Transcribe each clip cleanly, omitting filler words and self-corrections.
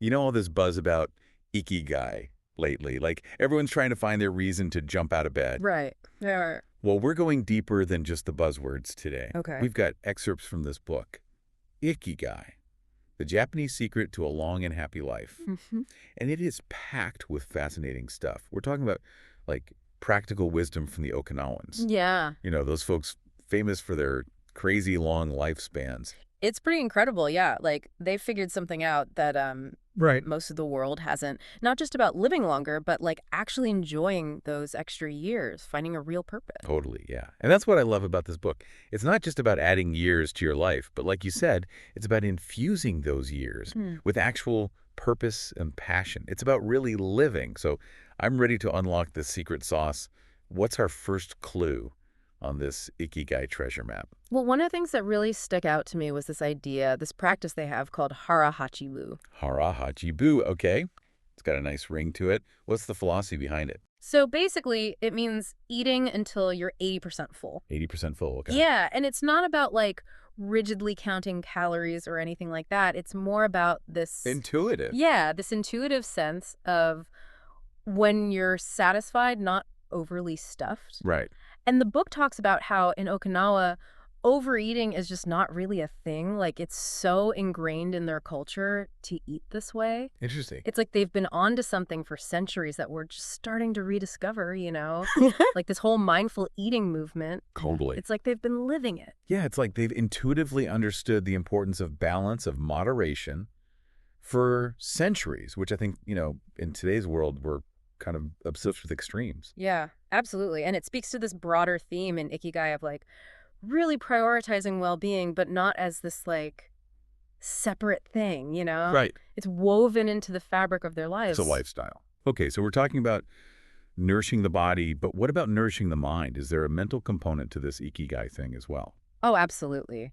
You know all this buzz about Ikigai lately? Like, everyone's trying to find their reason to jump out of bed. Right. There are. Well, we're going deeper than just the buzzwords today. Okay. We've got excerpts from this book, Ikigai, The Japanese Secret to a Long and Happy Life. Mhm. And it is packed with fascinating stuff. We're talking about, like, practical wisdom from the Okinawans. Yeah. You know, those folks famous for their crazy long lifespans. It's pretty incredible, yeah. Like, they figured something out that Right. most of the world hasn't. Not just about living longer, but, like, actually enjoying those extra years, finding a real purpose. Totally, yeah. And that's what I love about this book. It's not just about adding years to your life, but like you said, it's about infusing those years with actual purpose and passion. It's about really living. So I'm ready to unlock the secret sauce. What's our first clue on this Ikigai treasure map? Well, one of the things that really stuck out to me was this idea, this practice they have called hara hachibu. Hara Hachibu, okay. It's got a nice ring to it. What's the philosophy behind it? So basically, it means eating until you're 80% full. 80% full, okay. Yeah, and it's not about, like, rigidly counting calories or anything like that. It's more about this, Intuitive. yeah, this intuitive sense of when you're satisfied, not overly stuffed. Right. And the book talks about how in Okinawa, overeating is just not really a thing. Like, it's so ingrained in their culture to eat this way. Interesting. It's like they've been onto something for centuries that we're just starting to rediscover, you know? Like this whole mindful eating movement. Totally. It's like they've been living it. Yeah, it's like they've intuitively understood the importance of balance, of moderation for centuries, which I think, you know, in today's world, we're kind of obsessed with extremes. Yeah, absolutely. And it speaks to this broader theme in Ikigai of like really prioritizing well-being, but not as this like separate thing, you know? Right. It's woven into the fabric of their lives. It's a lifestyle. Okay, so we're talking about nourishing the body, but what about nourishing the mind? Is there a mental component to this Ikigai thing as well? Oh, absolutely.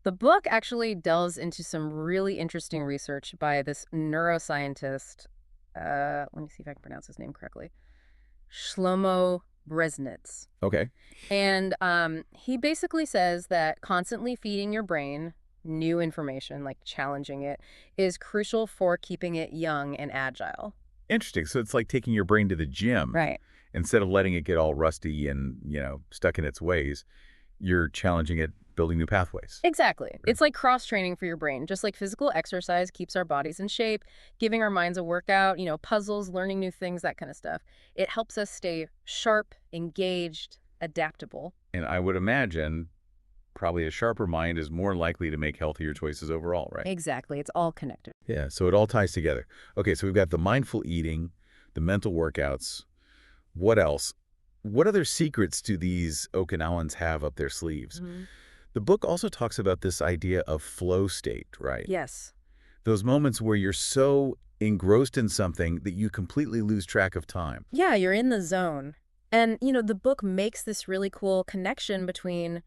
The book actually delves into some really interesting research by this neuroscientist. Let me see if I can pronounce his name correctly. Shlomo Bresnitz. Okay. And he basically says that constantly feeding your brain new information, like challenging it, is crucial for keeping it young and agile. Interesting. So it's like taking your brain to the gym. Right. Instead of letting it get all rusty and, you know, stuck in its ways, you're challenging it, building new pathways. Exactly. It's like cross-training for your brain. Just like physical exercise keeps our bodies in shape, giving our minds a workout, you know, puzzles, learning new things, that kind of stuff. It helps us stay sharp, engaged, adaptable. And I would imagine probably a sharper mind is more likely to make healthier choices overall, right? Exactly. It's all connected. Yeah, so it all ties together. Okay, so we've got the mindful eating, the mental workouts. What else? What other secrets do these Okinawans have up their sleeves? The book also talks about this idea of flow state, right? Yes. Those moments where you're so engrossed in something that you completely lose track of time. Yeah, you're in the zone. And, you know, the book makes this really cool connection between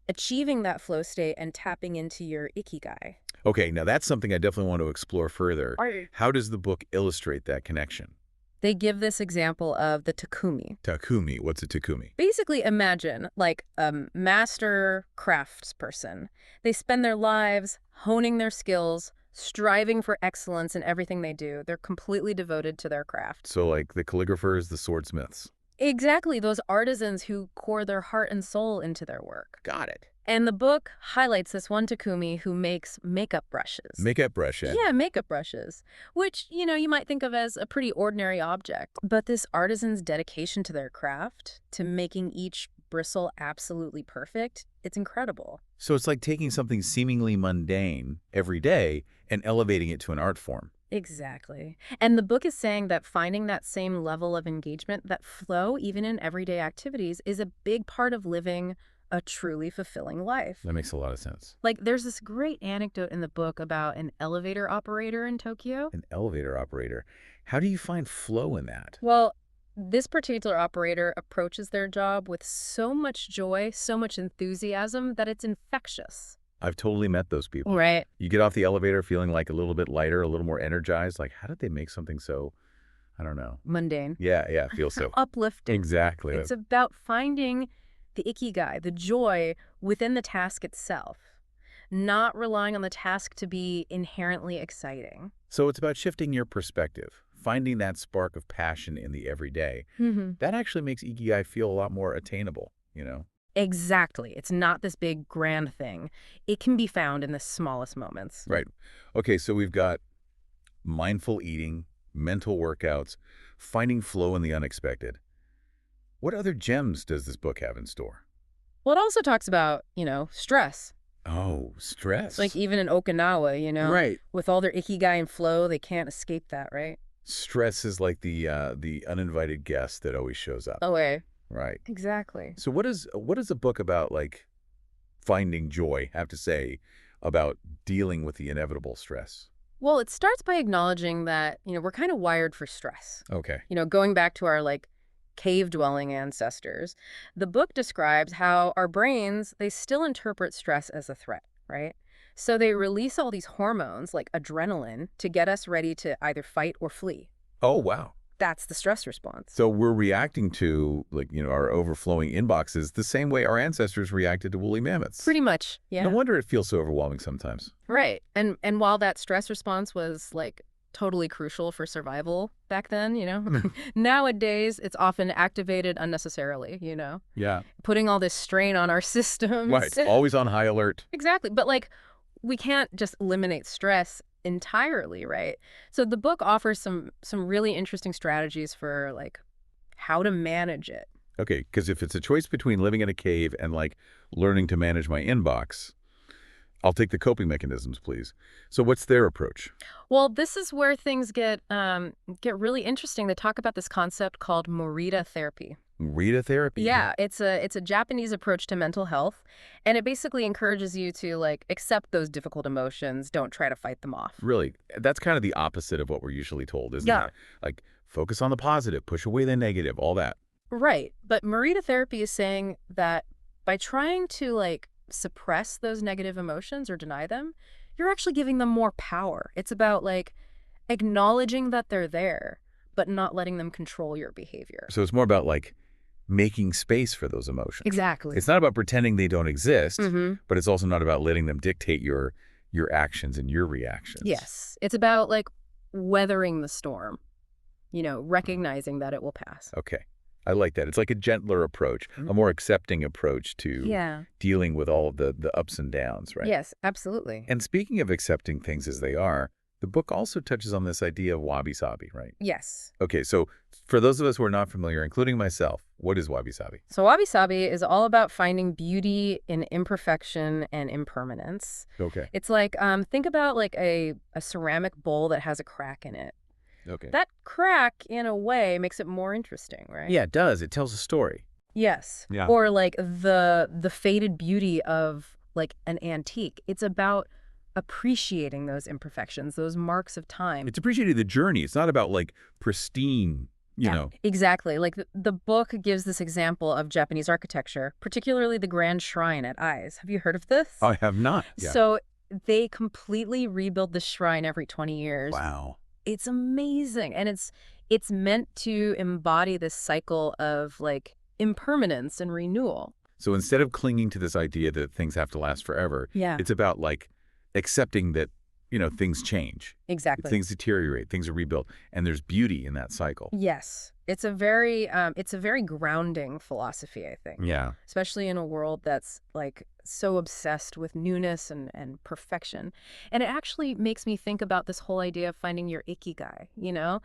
achieving that flow state and tapping into your ikigai. Okay, now that's something I definitely want to explore further. Right. How does the book illustrate that connection? They give this example of the takumi. Takumi, what's a takumi? Basically, imagine like a master craftsperson. They spend their lives honing their skills, striving for excellence in everything they do. They're completely devoted to their craft. So like the calligraphers, the swordsmiths. Exactly, those artisans who pour their heart and soul into their work. Got it. And the book highlights this one takumi who makes makeup brushes. Makeup brush. Yeah, makeup brushes, which, you know, you might think of as a pretty ordinary object. But this artisan's dedication to their craft, to making each bristle absolutely perfect, it's incredible. So it's like taking something seemingly mundane every day and elevating it to an art form. Exactly. And the book is saying that finding that same level of engagement, that flow, even in everyday activities, is a big part of living a truly fulfilling life. That makes a lot of sense. Like, there's this great anecdote in the book about an elevator operator in Tokyo. An elevator operator. How do you find flow in that? Well, this particular operator approaches their job with so much joy, so much enthusiasm that it's infectious. I've totally met those people. Right. You get off the elevator feeling like a little bit lighter, a little more energized. Like, how did they make something so, I don't know. Mundane. Yeah, feels so. Uplifting. Exactly. It's about finding the ikigai, the joy within the task itself. not relying on the task to be inherently exciting. So it's about shifting your perspective, finding that spark of passion in the everyday. Hmm. That actually makes Ikigai feel a lot more attainable. Exactly. It's not this big grand thing. It can be found in the smallest moments. Right. Okay, so we've got mindful eating, mental workouts, finding flow in the unexpected. What other gems does this book have in store? Well, it also talks about, stress. Oh, Like stress. even in Okinawa, Right. with all their Ikigai and flow, they can't escape that, right? Stress is like the uninvited guest that always shows up. Oh, wait. Right. Exactly. So what does a book about like finding joy have to say about dealing with the inevitable stress? Well, it starts by acknowledging that, we're kind of wired for stress. Okay. Going back to our like cave-dwelling ancestors, the book describes how our brains, they still interpret stress as a threat, right? So they release all these hormones like adrenaline to get us ready to either fight or flee. Oh, wow. That's the stress response. So we're reacting to our overflowing inboxes the same way our ancestors reacted to woolly mammoths. Pretty much, No yeah. wonder it feels so overwhelming sometimes. Right. And while that stress response was like totally crucial for survival back then, nowadays it's often activated unnecessarily, Yeah. putting all this strain on our systems. Right. Always on high alert. Exactly. But like we can't just eliminate stress entirely, right? So the book offers some really interesting strategies for like how to manage it. Okay, because if it's a choice between living in a cave and learning to manage my inbox, I'll take the coping mechanisms, please. So what's their approach? Well, this is where things get really interesting. They talk about this concept called Morita therapy. Rita therapy. Yeah, it's a Japanese approach to mental health, and it basically encourages you to like accept those difficult emotions, don't try to fight them off. Really, that's kind of the opposite of what we're usually told, isn't Yeah. it? Like, focus on the positive, push away the negative, all that. Right. But Morita therapy is saying that by trying to like suppress those negative emotions or deny them, you're actually giving them more power. It's about like acknowledging that they're there, but not letting them control your behavior. So it's more about making space for those emotions. Exactly. It's not about pretending they don't exist, Mm-hmm. but it's also not about letting them dictate your actions and your reactions. Yes. It's about like weathering the storm, recognizing that it will pass. Okay. I like that. It's like a gentler approach, a more accepting approach to Yeah. dealing with all of the ups and downs, right? Yes, absolutely. And speaking of accepting things as they are, the book also touches on this idea of wabi-sabi, right? Yes. Okay, so for those of us who are not familiar, including myself, what is wabi-sabi? So wabi-sabi is all about finding beauty in imperfection and impermanence. Okay. It's like, think about like a ceramic bowl that has a crack in it. Okay. That crack, in a way, makes it more interesting, right? Yeah, it does. It tells a story. Yes. Yeah. Or like the faded beauty of like an antique. It's about appreciating those imperfections, those marks of time. It's appreciating the journey. It's not about pristine, Yeah, exactly. Like the book gives this example of Japanese architecture, particularly the Grand Shrine at Ise. Have you heard of this? I have not. Yeah. So they completely rebuild the shrine every 20 years. Wow. It's amazing. And it's meant to embody this cycle of like impermanence and renewal. So instead of clinging to this idea that things have to last forever, Yeah, it's about accepting that, things change, exactly. things deteriorate, things are rebuilt, and there's beauty in that cycle. Yes. It's a very grounding philosophy, I think. Yeah. Especially in a world that's like so obsessed with newness and perfection. And it actually makes me think about this whole idea of finding your Ikigai, Yeah.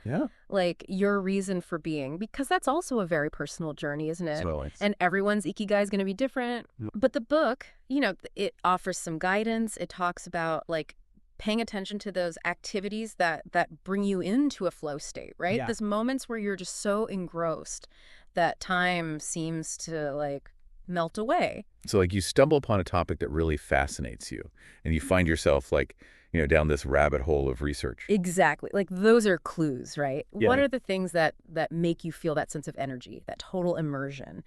like your reason for being, because that's also a very personal journey, isn't it? So it's, And everyone's Ikigai is going to be different. Yeah. But the book, it offers some guidance. It talks about like paying attention to those activities that bring you into a flow state, right? Yeah. These moments where you're just so engrossed that time seems to like melt away. so you stumble upon a topic that really fascinates you, and you find yourself down this rabbit hole of research. Exactly. Like those are clues, right? Yeah. What are the things that make you feel that sense of energy, that total immersion?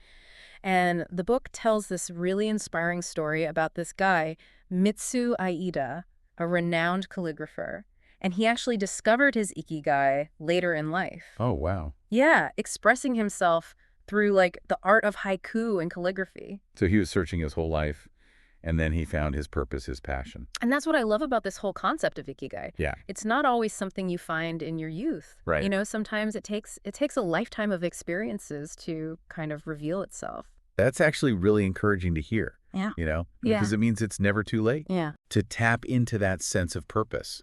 And the book tells this really inspiring story about this guy, Mitsu Aida, a renowned calligrapher. And he actually discovered his Ikigai later in life. Oh, wow. Yeah, expressing himself through like the art of haiku and calligraphy. So he was searching his whole life, And then he found his purpose, his passion. And that's what I love about this whole concept of Ikigai. Yeah. It's not always something you find in your youth. Right. You know, sometimes it takes a lifetime of experiences to kind of reveal itself. That's actually really encouraging to hear. Yeah. Yeah. Yeah. Because it means it's never too late Yeah. to tap into that sense of purpose.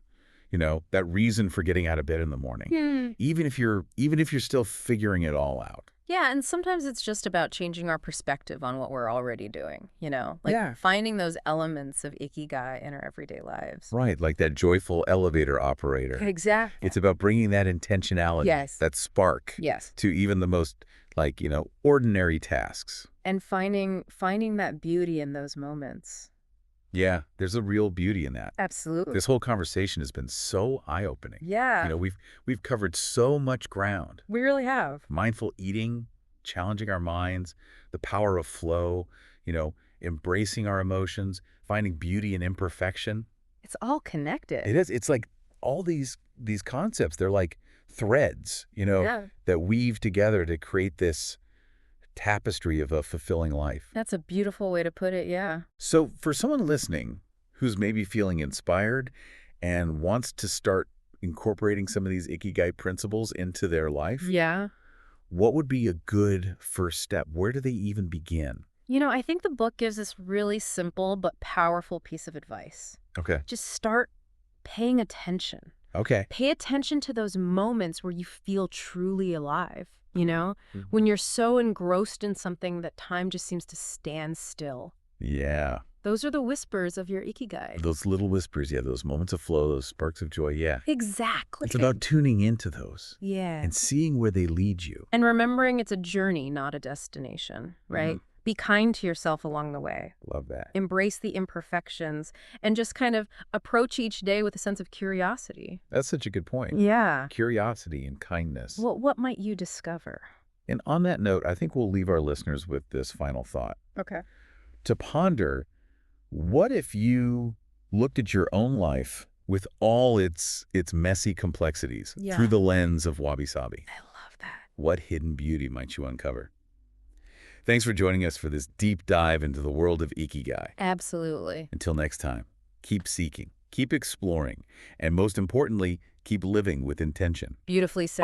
That reason for getting out of bed in the morning. Even if you're still figuring it all out. Yeah, and sometimes it's just about changing our perspective on what we're already doing, like Yeah. finding those elements of Ikigai in our everyday lives. Right, like that joyful elevator operator. Exactly. It's about bringing that intentionality, Yes. that spark, Yes. to even the most, ordinary tasks. And finding that beauty in those moments. Yeah, there's a real beauty in that. Absolutely. This whole conversation has been so eye-opening. Yeah. We've covered so much ground. We really have. Mindful eating, challenging our minds, the power of flow, embracing our emotions, finding beauty in imperfection. It's all connected. It is. It's like all these concepts, they're like threads, Yeah. that weave together to create this tapestry of a fulfilling life. That's a beautiful way to put it, yeah. So for someone listening who's maybe feeling inspired and wants to start incorporating some of these Ikigai principles into their life, Yeah. what would be a good first step? Where do they even begin? I think the book gives this really simple but powerful piece of advice. Okay. Just start paying attention. Okay. Pay attention to those moments where you feel truly alive, Mhm. when you're so engrossed in something that time just seems to stand still. Yeah. Those are the whispers of your Ikigai. Those little whispers, yeah, those moments of flow, those sparks of joy, yeah. Exactly. It's about tuning into those Yeah. and seeing where they lead you. And remembering it's a journey, not a destination, right? Be kind to yourself along the way. Love that. Embrace the imperfections and just kind of approach each day with a sense of curiosity. That's such a good point. Yeah. Curiosity and kindness. Well, what might you discover? And on that note, I think we'll leave our listeners with this final thought. Okay. To ponder, what if you looked at your own life with all its messy complexities Yeah. through the lens of wabi-sabi? I love that. What hidden beauty might you uncover? Thanks for joining us for this deep dive into the world of Ikigai. Absolutely. Until next time, keep seeking, keep exploring, and most importantly, keep living with intention. Beautifully said.